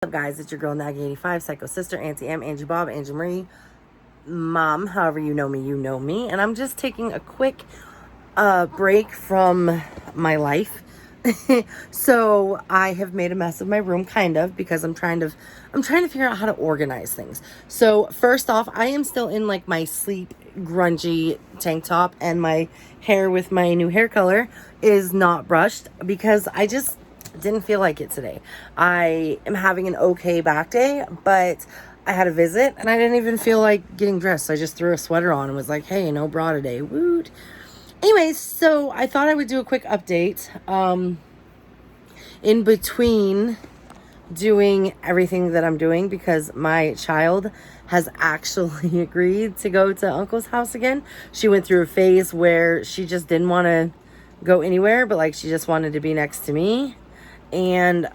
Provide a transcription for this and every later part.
up, guys? It's your girl, Naggy85, Psycho Sister, Auntie M, Angie Bob, Angie Marie, Mom, however you know me, you know me. And I'm just taking a quick break from my life. So I have made a mess of my room, kind of, because I'm trying to figure out how to organize things. So first off, I am still in like my sleep grungy tank top, and my hair with my new hair color is not brushed because I just didn't feel like it today. I am having an okay back day, but I had a visit and I didn't even feel like getting dressed. So I just threw a sweater on and was like, hey, no bra today. Woot. Anyways, so I thought I would do a quick update in between doing everything that I'm doing, because my child has actually agreed to go to Uncle's house again. She went through a phase where she just didn't want to go anywhere, but like she just wanted to be next to me. And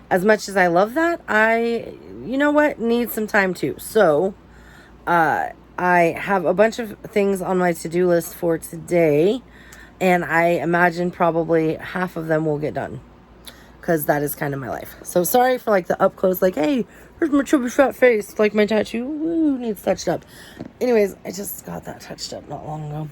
as much as I love that, you know what, need some time too. So I have a bunch of things on my to-do list for today, and I imagine probably half of them will get done, because that is kind of my life. So sorry for like the up close, like, hey, here's my chubby fat face, like my tattoo, woo, needs touched up. Anyways, I just got that touched up not long ago.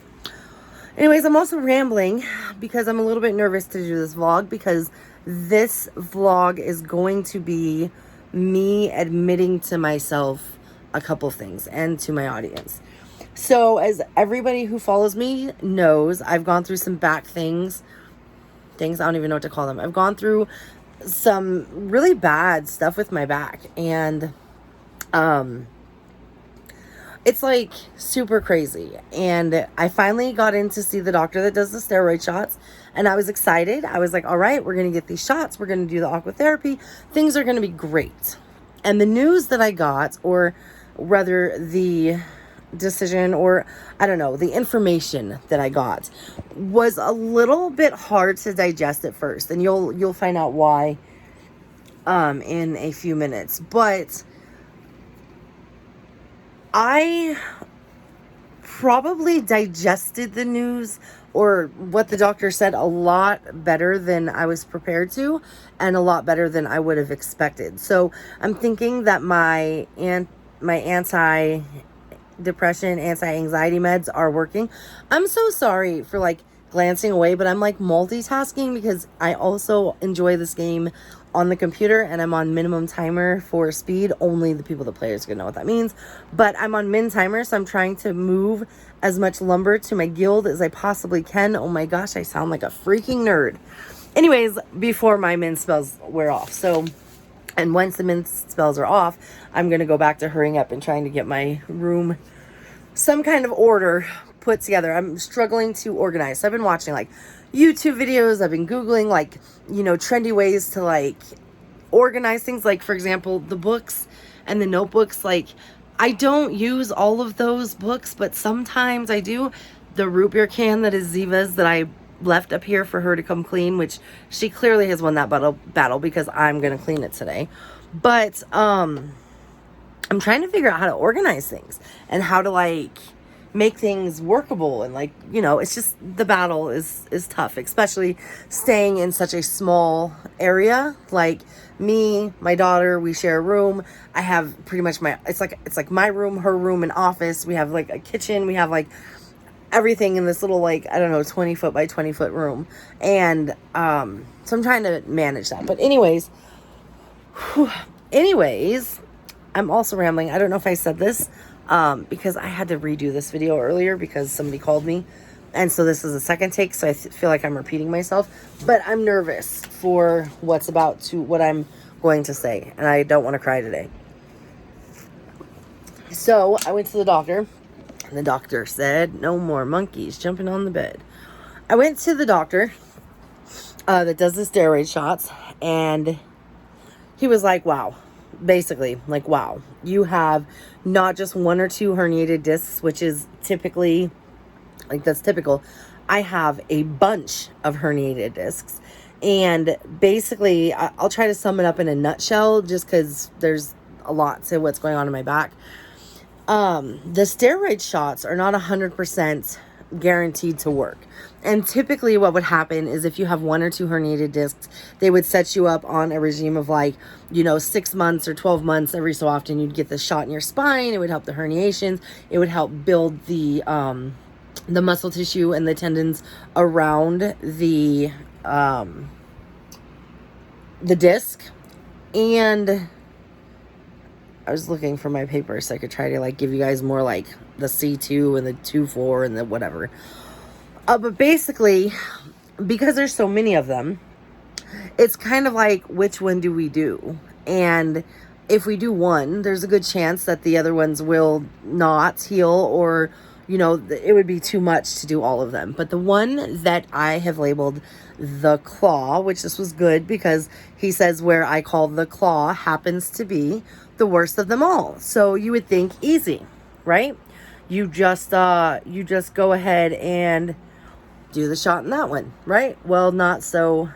Anyways, I'm also rambling because I'm a little bit nervous to do this vlog, because this vlog is going to be me admitting to myself a couple things and to my audience. So as everybody who follows me knows, I've gone through some back things, I don't even know what to call them. I've gone through some really bad stuff with my back, and it's like super crazy. And I finally got in to see the doctor that does the steroid shots, and I was excited. I was like, all right, we're going to get these shots. We're going to do the aquatherapy. Things are going to be great. And the news that I got, or rather the decision, or I don't know, the information that I got was a little bit hard to digest at first. And you'll find out why in a few minutes. But I probably digested the news, or what the doctor said, a lot better than I was prepared to, and a lot better than I would have expected. So I'm thinking that my anti-depression, anti-anxiety meds are working. I'm so sorry for like glancing away, but I'm like multitasking because I also enjoy this game on the computer, and I'm on minimum timer for speed. Only the people that play is gonna know what that means, but I'm on min timer, so I'm trying to move as much lumber to my guild as I possibly can. Oh my gosh, I sound like a freaking nerd. Anyways, before my min spells wear off. So, and once the min spells are off, I'm gonna go back to hurrying up and trying to get my room some kind of order put together. I'm struggling to organize. So I've been watching like YouTube videos. I've been Googling like, you know, trendy ways to like organize things. Like, for example, the books and the notebooks. Like, I don't use all of those books, but sometimes I do. The root beer can that is Ziva's that I left up here for her to come clean, which she clearly has won that battle because I'm going to clean it today. But I'm trying to figure out how to organize things and how to like make things workable, and like, you know, it's just, the battle is tough, especially staying in such a small area. Like me, my daughter, we share a room. I have pretty much it's like my room, her room, and office. We have like a kitchen, we have like everything in this little, like, I don't know, 20 foot by 20 foot room. And so I'm trying to manage that. But anyways, I'm also rambling. I don't know if I said this, because I had to redo this video earlier because somebody called me. And so this is a second take, so I feel like I'm repeating myself. But I'm nervous for what I'm going to say. And I don't want to cry today. So I went to the doctor. And the doctor said, no more monkeys jumping on the bed. I went to the doctor that does the steroid shots. And he was like, wow. Basically, like, wow, you have not just one or two herniated discs, which is typically, like, that's typical. I have a bunch of herniated discs. And basically, I'll try to sum it up in a nutshell, just because there's a lot to what's going on in my back. The steroid shots are not 100% guaranteed to work. And typically what would happen is if you have 1 or 2 herniated discs, they would set you up on a regime of like, 6 months or 12 months. Every so often you'd get this shot in your spine. It would help the herniations. It would help build the muscle tissue and the tendons around the disc. And I was looking for my paper so I could try to like give you guys more like the C2 and the 2-4 and the whatever. But basically, because there's so many of them, it's kind of like, which one do we do? And if we do one, there's a good chance that the other ones will not heal, or, it would be too much to do all of them. But the one that I have labeled the claw, which this was good because he says where I call the claw happens to be the worst of them all. So you would think easy, right? You just go ahead and do the shot in that one, right? Well, not so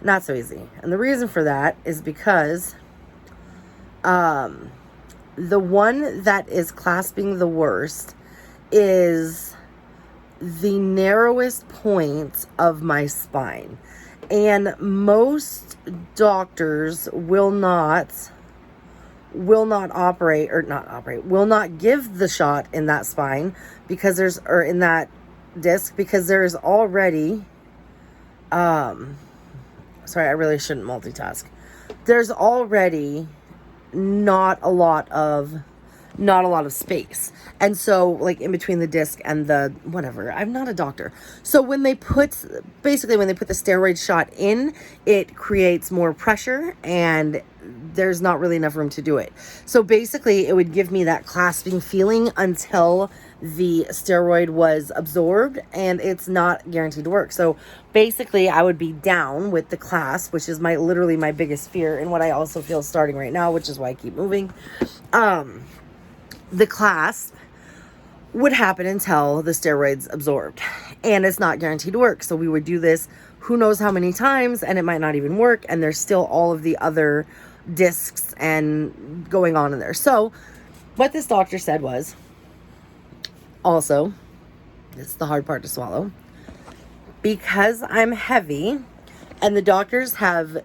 easy. And the reason for that is because the one that is clasping the worst is the narrowest point of my spine. And most doctors will not give the shot in that spine because in that disc, because there's already sorry, I really shouldn't multitask. There's already not a lot of space. And so like in between the disc and the whatever, I'm not a doctor. So when they put the steroid shot in, it creates more pressure and there's not really enough room to do it. So basically it would give me that clasping feeling until the steroid was absorbed, and it's not guaranteed to work. So basically I would be down with the clasp, which is literally my biggest fear, and what I also feel starting right now, which is why I keep moving. The clasp would happen until the steroids absorbed, and it's not guaranteed to work. So we would do this who knows how many times, and it might not even work, and there's still all of the other discs and going on in there. So what this doctor said was, also, it's the hard part to swallow, because I'm heavy and the doctors have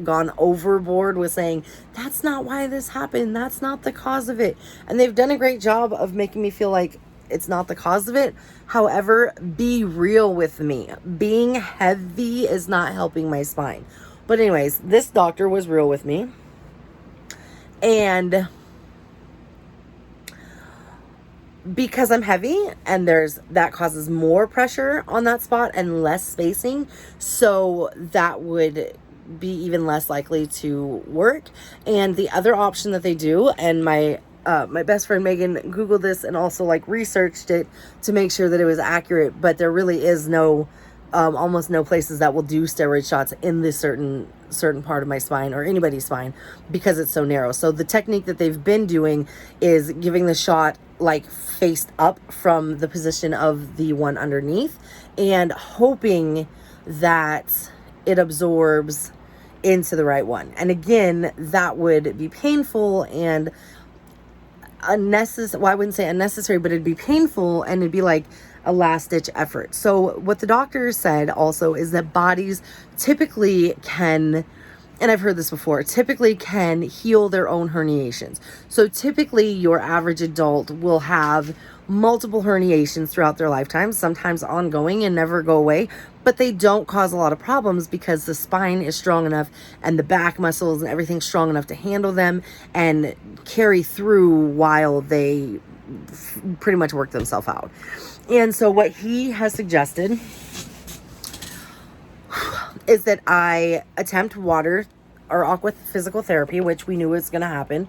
gone overboard with saying that's not why this happened, that's not the cause of it, and they've done a great job of making me feel like it's not the cause of it. However, be real with me, being heavy is not helping my spine. But anyways, this doctor was real with me, and because I'm heavy and that causes more pressure on that spot and less spacing, so that would be even less likely to work. And the other option that they do, and my best friend Megan Googled this and also researched it to make sure that it was accurate, but there really is almost no places that will do steroid shots in this certain part of my spine or anybody's spine because it's so narrow. So the technique that they've been doing is giving the shot faced up from the position of the one underneath and hoping that it absorbs into the right one. And again, that would be painful and unnecessary. Well, I wouldn't say unnecessary, but it'd be painful and it'd be like a last-ditch effort. So what the doctor said also is that bodies typically can, and I've heard this before, typically can heal their own herniations. So typically your average adult will have multiple herniations throughout their lifetime, sometimes ongoing and never go away, but they don't cause a lot of problems because the spine is strong enough and the back muscles and everything's strong enough to handle them and carry through while they pretty much work themselves out. And so what he has suggested is that I attempt water or aqua physical therapy, which we knew was going to happen.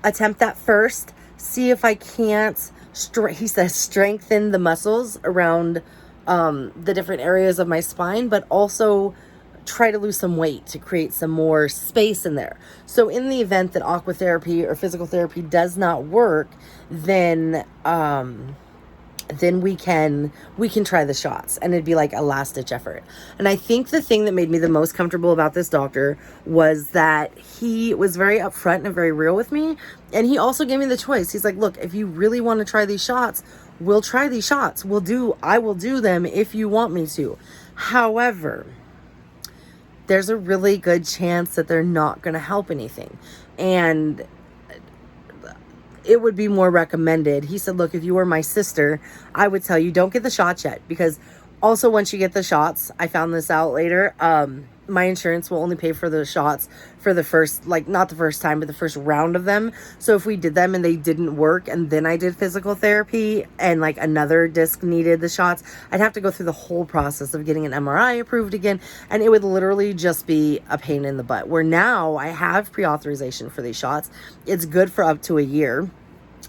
Attempt that first, see if I can't, he says, strengthen the muscles around the different areas of my spine, but also try to lose some weight to create some more space in there. So in the event that aqua therapy or physical therapy does not work, then we can try the shots, and it'd be like a last ditch effort. And I think the thing that made me the most comfortable about this doctor was that he was very upfront and very real with me. And he also gave me the choice. He's like, look, if you really want to try these shots, we'll try these shots. I will do them if you want me to. However, there's a really good chance that they're not going to help anything. And it would be more recommended. He said, look, if you were my sister, I would tell you don't get the shots yet, because also once you get the shots, I found this out later, my insurance will only pay for the shots for the first, like, not the first time, but the first round of them. So if we did them and they didn't work and then I did physical therapy and like another disc needed the shots, I'd have to go through the whole process of getting an MRI approved again, and it would literally just be a pain in the butt. Where now I have pre-authorization for these shots. It's good for up to a year.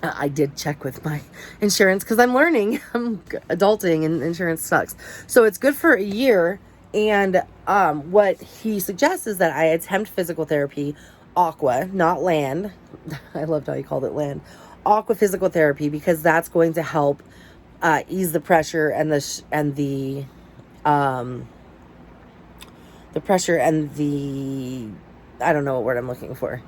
I did check with my insurance because I'm learning. I'm adulting and insurance sucks. So it's good for a year. And what he suggests is that I attempt physical therapy, aqua, not land. I loved how he called it land. Aqua physical therapy, because that's going to help ease the pressure and the pressure and the, I don't know what word I'm looking for.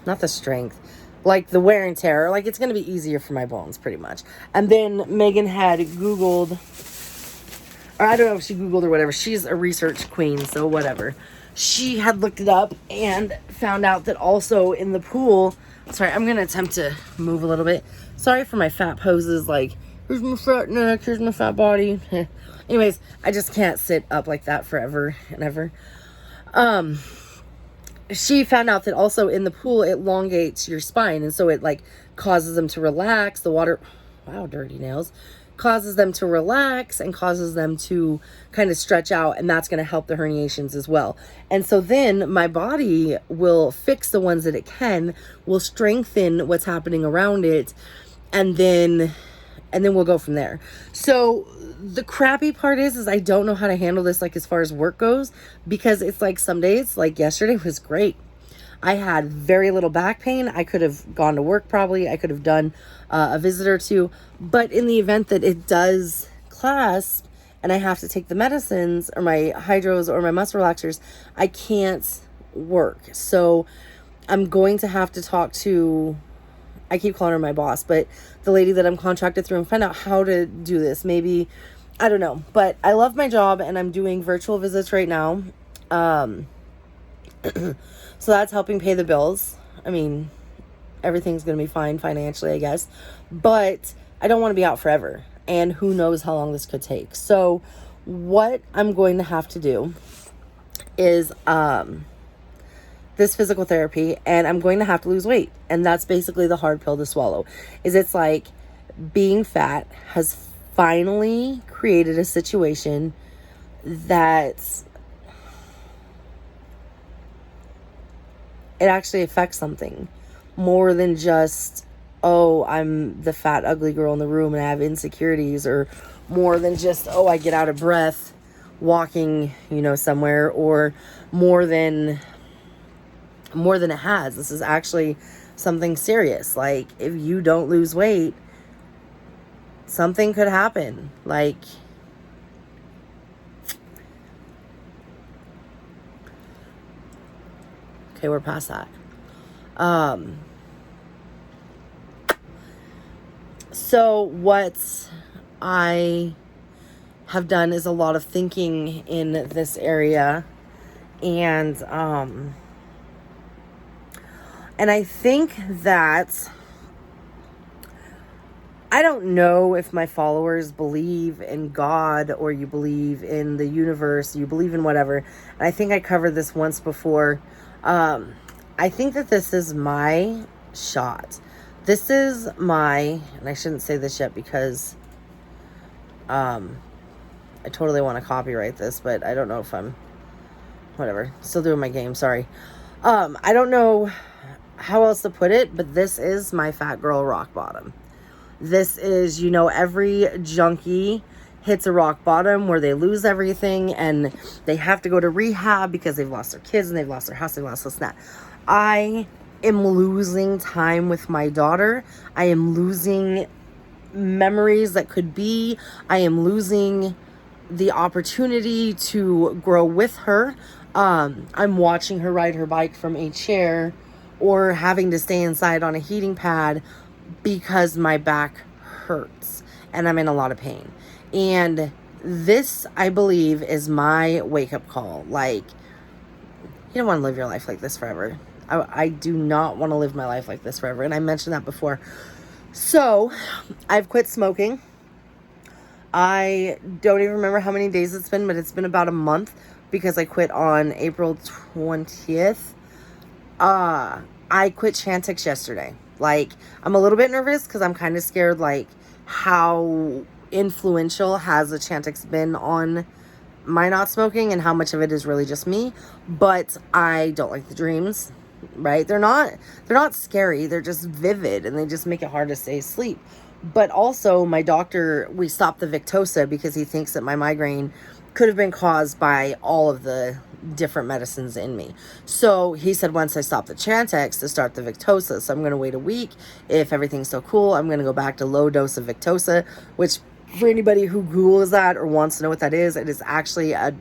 Not the strength. Like the wear and tear. Like it's going to be easier for my bones pretty much. And then Megan had Googled, or I don't know if she Googled or whatever. She's a research queen, so whatever. She had looked it up and found out that also in the pool, sorry, I'm going to attempt to move a little bit. Sorry for my fat poses, like, here's my fat neck, here's my fat body. Anyways, I just can't sit up like that forever and ever. She found out that also in the pool, it elongates your spine. And so it like causes them to relax. The water, wow, dirty nails, causes them to relax and causes them to kind of stretch out. And that's going to help the herniations as well. And so then my body will fix the ones that it can, will strengthen what's happening around it. And then we'll go from there. So the crappy part is I don't know how to handle this, like as far as work goes, because it's like some days, like yesterday was great. I had very little back pain. I could have gone to work probably. I could have done a visit or two. But in the event that it does clasp and I have to take the medicines or my hydros or my muscle relaxers, I can't work. So I'm going to have to talk to, I keep calling her my boss, but the lady that I'm contracted through, and find out how to do this. Maybe, I don't know, but I love my job and I'm doing virtual visits right now. So that's helping pay the bills. I mean, everything's going to be fine financially, I guess, but I don't want to be out forever, and who knows how long this could take. So what I'm going to have to do is, this physical therapy, and I'm going to have to lose weight. And that's basically the hard pill to swallow. Is it's like being fat has finally created a situation that it actually affects something more than just, oh, I'm the fat, ugly girl in the room and I have insecurities, or more than just, oh, I get out of breath walking, somewhere, or more than it has. This is actually something serious. Like, if you don't lose weight, something could happen. Like, okay, we're past that. So what I have done is a lot of thinking in this area, and I think that, I don't know if my followers believe in God or you believe in the universe, you believe in whatever. And I think I covered this once before. I think that this is my shot. This is my, and I shouldn't say this yet because I totally want to copyright this, but I don't know if I'm, whatever, still doing my game, sorry. I don't know how else to put it, but this is my fat girl rock bottom. This is, every junkie hits a rock bottom where they lose everything and they have to go to rehab because they've lost their kids and they've lost their house, they've lost this and that. I am losing time with my daughter. I am losing memories that could be. I am losing the opportunity to grow with her. I'm watching her ride her bike from a chair, or having to stay inside on a heating pad because my back hurts and I'm in a lot of pain. And this, I believe, is my wake-up call. Like, you don't want to live your life like this forever. I do not want to live my life like this forever. And I mentioned that before. So, I've quit smoking. I don't even remember how many days it's been, but it's been about a month because I quit on April 20th. I quit Chantix yesterday. Like, I'm a little bit nervous because I'm kind of scared, like, how influential has the Chantix been on my not smoking and how much of it is really just me. But I don't like the dreams, right? They're not scary. They're just vivid and they just make it hard to stay asleep. But also, my doctor, we stopped the Victoza because he thinks that my migraine could have been caused by all of the different medicines in me. So he said once I stop the Chantix to start the Victoza. So I'm going to wait a week. If everything's still cool, I'm going to go back to low dose of Victoza, which for anybody who Googles that or wants to know what that is, it is actually a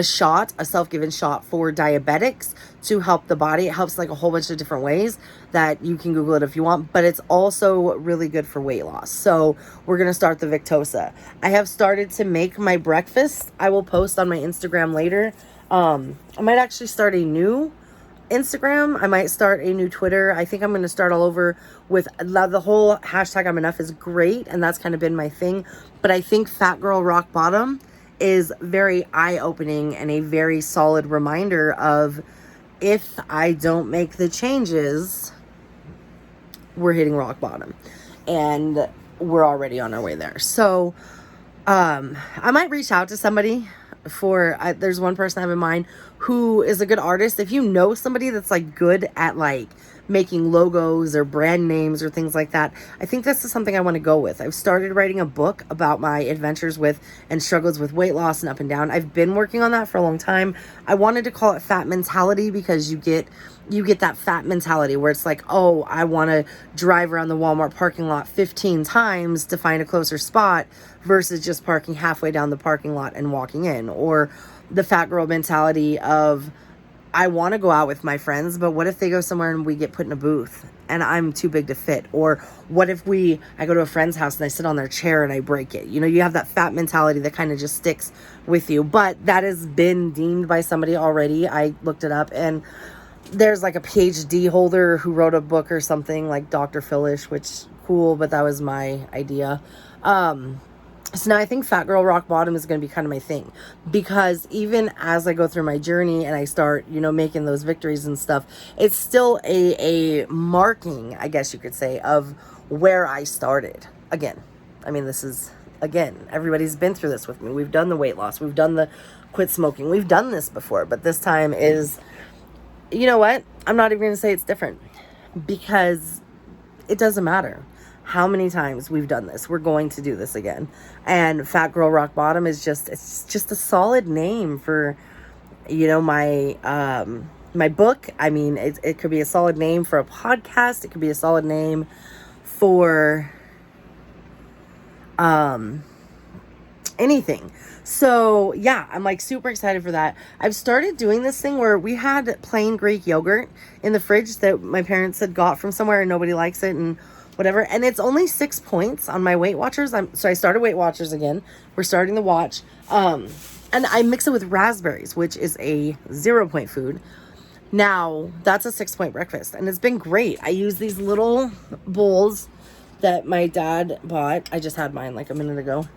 shot, a self-given shot for diabetics to help the body. It helps like a whole bunch of different ways that you can Google it if you want, but it's also really good for weight loss. So we're going to start the Victoza. I have started to make my breakfast. I will post on my Instagram later. I might actually start a new Instagram. I might start a new Twitter. I think I'm going to start all over with the whole hashtag I'm enough is great. And that's kind of been my thing. But I think Fat Girl Rock Bottom is very eye-opening and a very solid reminder of if I don't make the changes, we're hitting rock bottom and we're already on our way there. So I might reach out to somebody there's one person I have in mind who is a good artist. If you know somebody that's like good at like making logos or brand names or things like that, I think this is something I want to go with. I've started writing a book about my adventures with and struggles with weight loss and up and down. I've been working on that for a long time. I wanted to call it Fat Mentality because you get that fat mentality where it's like, oh, I want to drive around the Walmart parking lot 15 times to find a closer spot versus just parking halfway down the parking lot and walking in. Or the fat girl mentality of, I want to go out with my friends, but what if they go somewhere and we get put in a booth and I'm too big to fit? Or what if I go to a friend's house and I sit on their chair and I break it? You know, you have that fat mentality that kind of just sticks with you. But that has been deemed by somebody already. I looked it up and there's like a PhD holder who wrote a book or something like Dr. Philish, which cool, but that was my idea. So now I think Fat Girl Rock Bottom is going to be kind of my thing, because even as I go through my journey and I start, you know, making those victories and stuff, it's still a marking, I guess you could say, of where I started. Again, I mean, everybody's been through this with me. We've done the weight loss. We've done the quit smoking. We've done this before, but this time is, you know what? I'm not even going to say it's different, because it doesn't matter how many times we've done this. We're going to do this again. And Fat Girl Rock Bottom is it's just a solid name for, you know, my my book. I mean, it could be a solid name for a podcast. It could be a solid name for anything. So yeah, I'm like super excited for that. I've started doing this thing where we had plain Greek yogurt in the fridge that my parents had got from somewhere and nobody likes it and whatever. And it's only 6 points on my Weight Watchers. So I started Weight Watchers again. We're starting the watch. And I mix it with raspberries, which is a 0-point food. Now that's a 6-point breakfast and it's been great. I use these little bowls that my dad bought. I just had mine like a minute ago.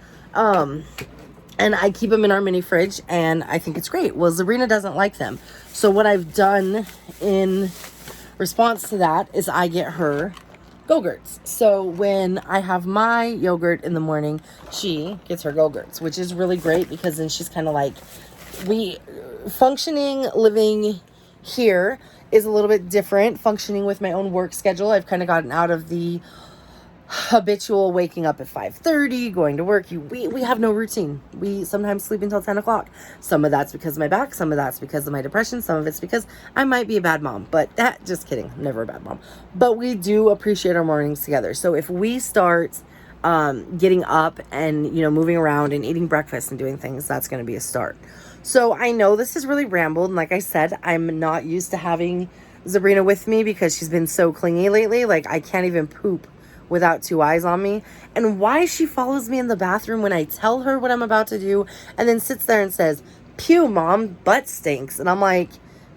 And I keep them in our mini fridge and I think it's great. Well, Zarina doesn't like them. So what I've done in response to that is I get her Go-Gurts. So when I have my yogurt in the morning, she gets her Go-Gurts, which is really great because then she's kind of like, functioning living here is a little bit different. Functioning with my own work schedule, I've kind of gotten out of the habitual waking up at 5:30, going to work. We have no routine. We sometimes sleep until 10 o'clock. Some of that's because of my back. Some of that's because of my depression. Some of it's because I might be a bad mom. But just kidding. I'm never a bad mom. But we do appreciate our mornings together. So if we start getting up and, you know, moving around and eating breakfast and doing things, that's going to be a start. So I know this is really rambled. And like I said, I'm not used to having Sabrina with me because she's been so clingy lately. Like I can't even poop without two eyes on me, and why she follows me in the bathroom when I tell her what I'm about to do, and then sits there and says, "Pew, mom, butt stinks." And I'm like,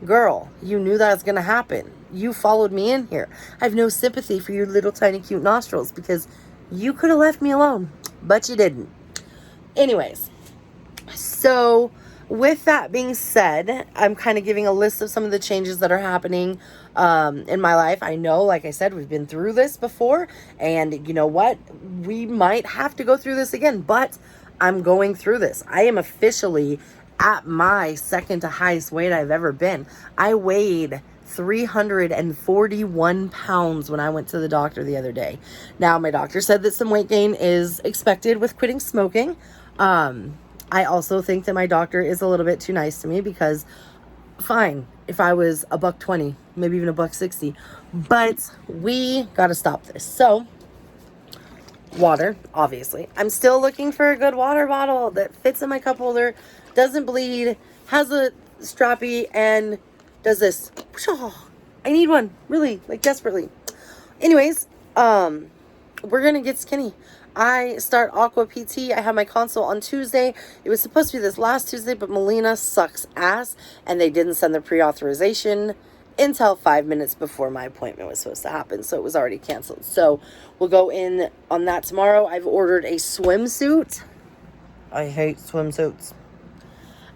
girl, you knew that was going to happen. You followed me in here. I have no sympathy for your little tiny cute nostrils because you could have left me alone, but you didn't. Anyways, so with that being said, I'm kind of giving a list of some of the changes that are happening in my life. I know, like I said, we've been through this before, and you know what? We might have to go through this again, but I'm going through this. I am officially at my second to highest weight I've ever been. I weighed 341 pounds when I went to the doctor the other day. Now, my doctor said that some weight gain is expected with quitting smoking. I also think that my doctor is a little bit too nice to me because fine, if I was a $120, maybe even a $160, but we got to stop this. So water, obviously. I'm still looking for a good water bottle that fits in my cup holder, doesn't bleed, has a strappy, and does this. I need one, really, like desperately. Anyways, we're gonna get skinny. I start Aqua PT. I have my consult on Tuesday. It was supposed to be this last Tuesday, but Molina sucks ass, and they didn't send the pre-authorization until 5 minutes before my appointment was supposed to happen, so it was already canceled. So we'll go in on that tomorrow. I've ordered a swimsuit. I hate swimsuits.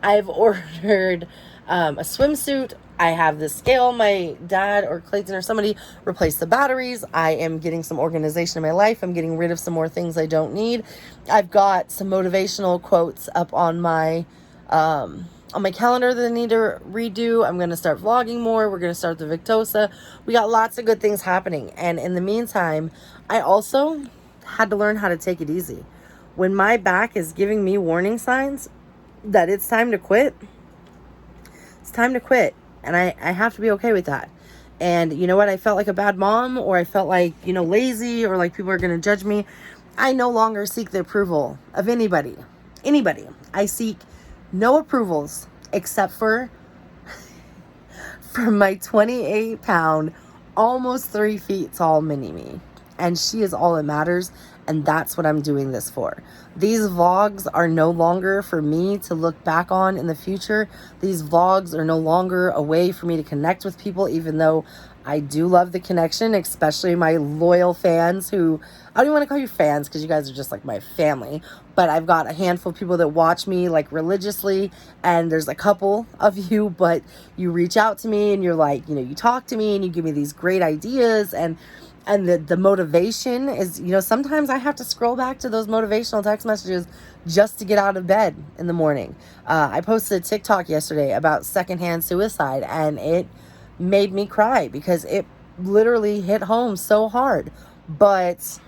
I've ordered a swimsuit. I have the scale. My dad or Clayton or somebody replaced the batteries. I am getting some organization in my life. I'm getting rid of some more things I don't need. I've got some motivational quotes up on my calendar that I need to redo. I'm going to start vlogging more. We're going to start the Victosa. We got lots of good things happening. And in the meantime, I also had to learn how to take it easy. When my back is giving me warning signs that it's time to quit, it's time to quit. And I have to be okay with that. And you know what? I felt like a bad mom, or I felt like, lazy, or like people are going to judge me. I no longer seek the approval of anybody. I seek no approvals except for my 28-pound, almost 3 feet tall mini-me. And she is all that matters. And that's what I'm doing this for. These vlogs are no longer for me to look back on in the future. These vlogs are no longer a way for me to connect with people, even though I do love the connection, especially my loyal fans who, I don't even want to call you fans because you guys are just like my family, but I've got a handful of people that watch me like religiously, and there's a couple of you, but you reach out to me and you're like, you talk to me and you give me these great ideas, and the motivation is, sometimes I have to scroll back to those motivational text messages just to get out of bed in the morning. I posted a TikTok yesterday about secondhand suicide, and it made me cry because it literally hit home so hard. But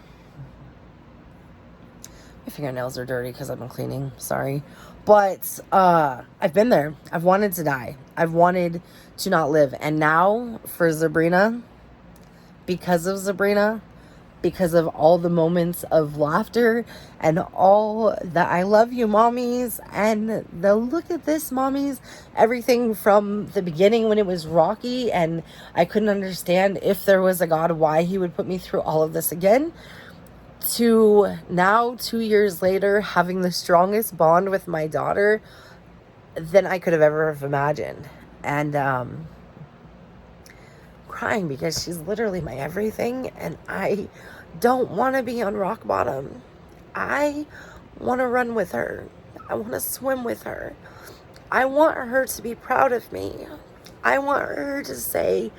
my fingernails are dirty because I've been cleaning. Sorry. But I've been there. I've wanted to die. I've wanted to not live. And now for Sabrina, because of Sabrina, because of all the moments of laughter and all the I love you mommies and the look at this mommies, everything from the beginning when it was rocky and I couldn't understand if there was a God, why he would put me through all of this again, to now 2 years later having the strongest bond with my daughter than I could have ever have imagined. And crying because she's literally my everything, and I don't want to be on rock bottom. I want to run with her. I want to swim with her. I want her to be proud of me. I want her to say,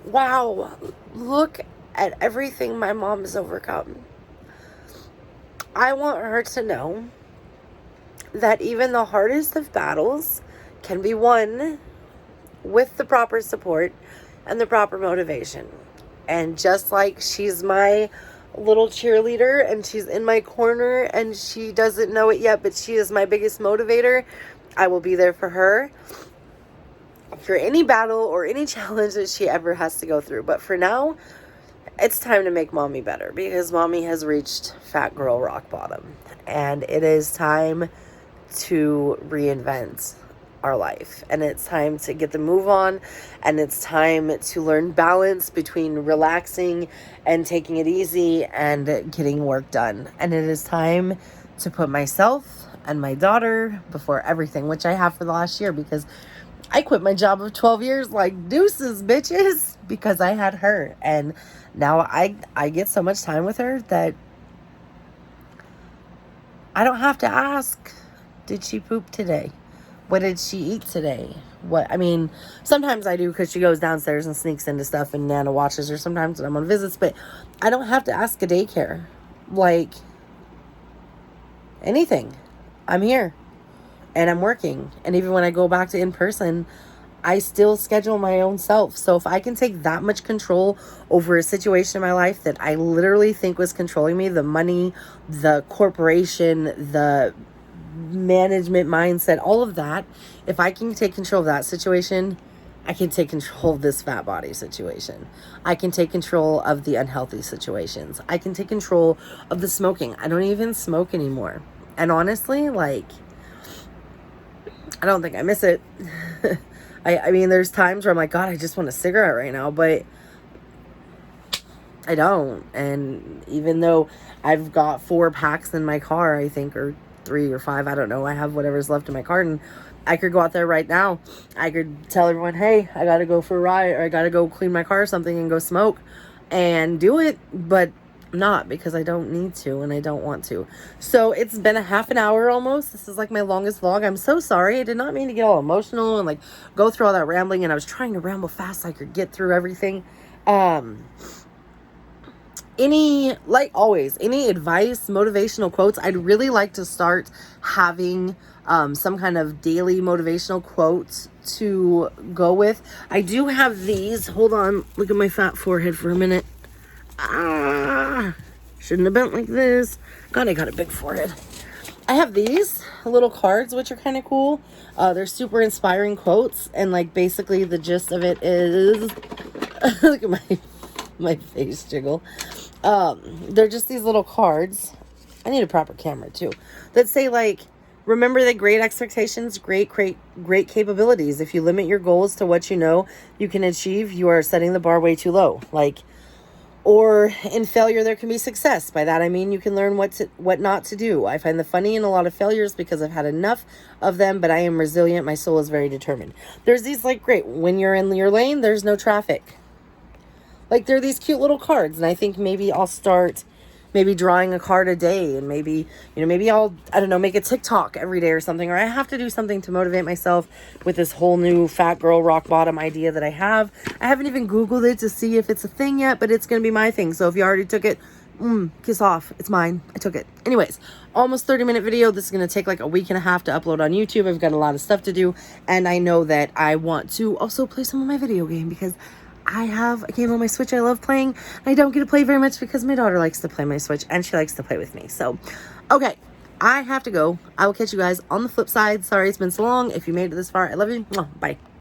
wow, look at everything my mom has overcome. I want her to know that even the hardest of battles can be won with the proper support and the proper motivation. And just like she's my little cheerleader and she's in my corner and she doesn't know it yet, but she is my biggest motivator, I will be there for her for any battle or any challenge that she ever has to go through. But for now, it's time to make mommy better, because mommy has reached fat girl rock bottom, and it is time to reinvent our life, and it's time to get the move on, and it's time to learn balance between relaxing and taking it easy and getting work done. And it is time to put myself and my daughter before everything, which I have for the last year, because I quit my job of 12 years like deuces, bitches, because I had her. And now I get so much time with her that I don't have to ask, did she poop today? What did she eat today? I mean, sometimes I do because she goes downstairs and sneaks into stuff and Nana watches her sometimes when I'm on visits, but I don't have to ask a daycare. Like, anything. I'm here and I'm working. And even when I go back to in person, I still schedule my own self. So if I can take that much control over a situation in my life that I literally think was controlling me, the money, the corporation, the management mindset, all of that, if I can take control of that situation, I can take control of this fat body situation. I can take control of the unhealthy situations. I can take control of the smoking. I don't even smoke anymore. And honestly, like, I don't think I miss it. I mean, there's times where I'm like, God, I just want a cigarette right now, but I don't. And even though I've got 4 packs in my car, I think, or 3 or 5, I don't know. I have whatever's left in my carton. I could go out there right now. I could tell everyone, hey, I got to go for a ride, or I got to go clean my car or something and go smoke and do it. But I'm not, because I don't need to and I don't want to. So it's been a half an hour almost. This is like my longest vlog. I'm so sorry. I did not mean to get all emotional and like go through all that rambling, and I was trying to ramble fast so I could get through everything. Like always, any advice, motivational quotes, I'd really like to start having some kind of daily motivational quotes to go with. I do have these. Hold on. Look at my fat forehead for a minute. Shouldn't have bent like this. God, I got a big forehead. I have these little cards, which are kind of cool. They're super inspiring quotes, and like basically the gist of it is look at my face jiggle. They're just these little cards. I need a proper camera too, that say like, remember that great expectations, great capabilities. If you limit your goals to what you know you can achieve, you are setting the bar way too low. Like, or in failure, there can be success. By that, I mean, you can learn what not to do. I find the funny in a lot of failures because I've had enough of them, but I am resilient. My soul is very determined. There's these like, great, when you're in your lane, there's no traffic. Like, they're these cute little cards, and I think maybe I'll start drawing a card a day, and maybe I'll, I don't know, make a TikTok every day or something, or I have to do something to motivate myself with this whole new fat girl rock bottom idea that I have. I haven't even Googled it to see if it's a thing yet, but it's going to be my thing. So if you already took it, kiss off. It's mine. I took it. Anyways, almost 30-minute video. This is going to take like a week and a half to upload on YouTube. I've got a lot of stuff to do, and I know that I want to also play some of my video game, because I have a game on my Switch I love playing. I don't get to play very much because my daughter likes to play my Switch, and she likes to play with me. So, okay, I have to go. I will catch you guys on the flip side. Sorry it's been so long. If you made it this far, I love you. Bye.